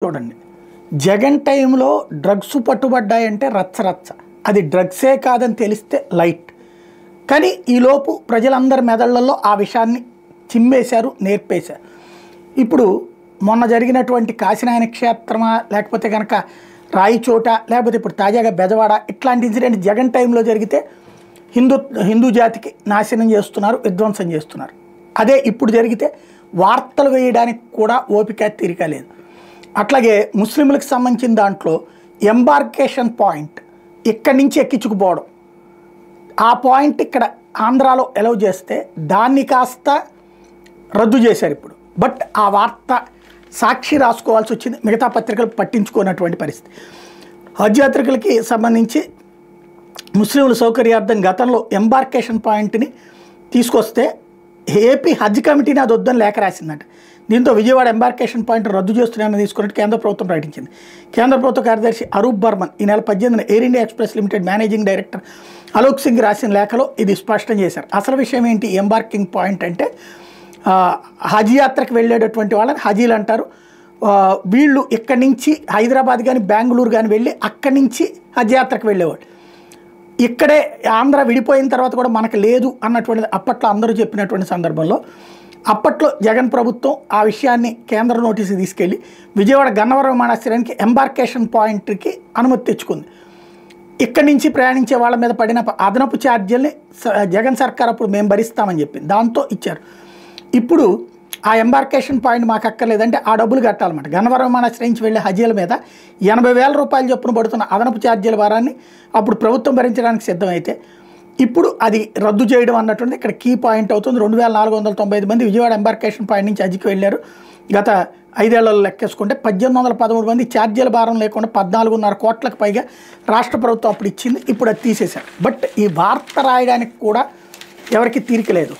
చూడండి, జగన్ టైంలో డ్రగ్స్ పట్టుబడ్డాయంటే రచ్చ. అది డ్రగ్సే కాదని తెలిస్తే లైట్. కానీ ఈలోపు ప్రజలందరి మెదళ్లలో ఆ విషయాన్ని చిమ్మేశారు, నేర్పేశారు. ఇప్పుడు మొన్న జరిగినటువంటి కాశీనాయన క్షేత్రమా, లేకపోతే కనుక రాయిచోట, లేకపోతే ఇప్పుడు తాజాగా బెజవాడ, ఇట్లాంటి ఇన్సిడెంట్ జగన్ టైంలో జరిగితే హిందూ జాతికి నాశనం చేస్తున్నారు, విధ్వంసం చేస్తున్నారు. అదే ఇప్పుడు జరిగితే వార్తలు వేయడానికి కూడా ఓపిక తీరిక లేదు. అట్లాగే ముస్లింలకు సంబంధించిన దాంట్లో ఎంబార్కేషన్ పాయింట్ ఇక్కడి నుంచి ఎక్కించుకుపోవడం, ఆ పాయింట్ ఇక్కడ ఆంధ్రాలో ఎలవ్ చేస్తే దాన్ని కాస్త రద్దు చేశారు ఇప్పుడు. బట్ ఆ వార్త సాక్షి రాసుకోవాల్సి వచ్చింది, మిగతా పత్రికలు పట్టించుకున్నటువంటి పరిస్థితి. హజ్ యాత్రికులకి సంబంధించి ముస్లింల సౌకర్యార్థం గతంలో ఎంబార్కేషన్ పాయింట్ని తీసుకొస్తే ఏపీ హజ్ కమిటీని అది వద్దని లేఖ రాసిందంట. దీంతో విజయవాడ ఎంబార్కేషన్ పాయింట్ రద్దు చేస్తున్నామని తీసుకున్నట్టు కేంద్ర ప్రభుత్వం ప్రకటించింది. కేంద్ర ప్రభుత్వ కార్యదర్శి అరూప్ బర్మన్ ఈ నెల 18న Air India Express Limited managing director Alok Singh రాసిన లేఖలో ఇది స్పష్టం చేశారు. అసలు విషయం ఏంటి, ఎంబార్కింగ్ పాయింట్ అంటే హజ్ యాత్రకు వెళ్ళేటటువంటి వాళ్ళని హజీలు అంటారు. వీళ్ళు ఇక్కడి నుంచి హైదరాబాద్ కానీ బెంగళూరు కానీ వెళ్ళి అక్కడి నుంచి హజ్ యాత్రకు వెళ్ళేవాళ్ళు. ఇక్కడే ఆంధ్ర విడిపోయిన తర్వాత కూడా మనకు లేదు అన్నటువంటిది అప్పట్లో అందరూ చెప్పినటువంటి సందర్భంలో అప్పట్లో జగన్ ప్రభుత్వం ఆ విషయాన్ని కేంద్ర నోటీసు తీసుకెళ్ళి విజయవాడ గన్నవరం విమానాశ్రయానికి ఎంబార్కేషన్ పాయింట్కి అనుమతి తెచ్చుకుంది. ఇక్కడి నుంచి ప్రయాణించే వాళ్ళ మీద పడిన అదనపు ఛార్జీల్ని జగన్ సర్కార్ అప్పుడు మేము భరిస్తామని చెప్పింది, దాంతో ఇచ్చారు. ఇప్పుడు ఆ ఎంబార్కేషన్ పాయింట్ మాకు అక్కర్లేదంటే ఆ డబ్బులు కట్టాలన్నమాట. గన్నవరం విమానాశ్రయం నుంచి వెళ్ళే హజీల మీద 80,000 రూపాయలు చొప్పున పడుతున్న అదనపు ఛార్జీల భారాన్ని అప్పుడు ప్రభుత్వం భరించడానికి సిద్ధమైతే ఇప్పుడు అది రద్దు చేయడం అన్నటువంటి ఇక్కడ కీ పాయింట్ అవుతుంది. 2,495 మంది విజయవాడ ఎంబార్కేషన్ పాయింట్ నుంచి హజ్కి వెళ్ళారు. గత 5 ఏళ్లలో లెక్కేసుకుంటే 1,813 మంది ఛార్జీల భారం లేకుండా 14.5 కోట్లకు పైగా రాష్ట్ర ప్రభుత్వం అప్పుడు ఇచ్చింది. ఇప్పుడు అది తీసేశారు. బట్ ఈ వార్త రాయడానికి కూడా ఎవరికి తీరిక లేదు.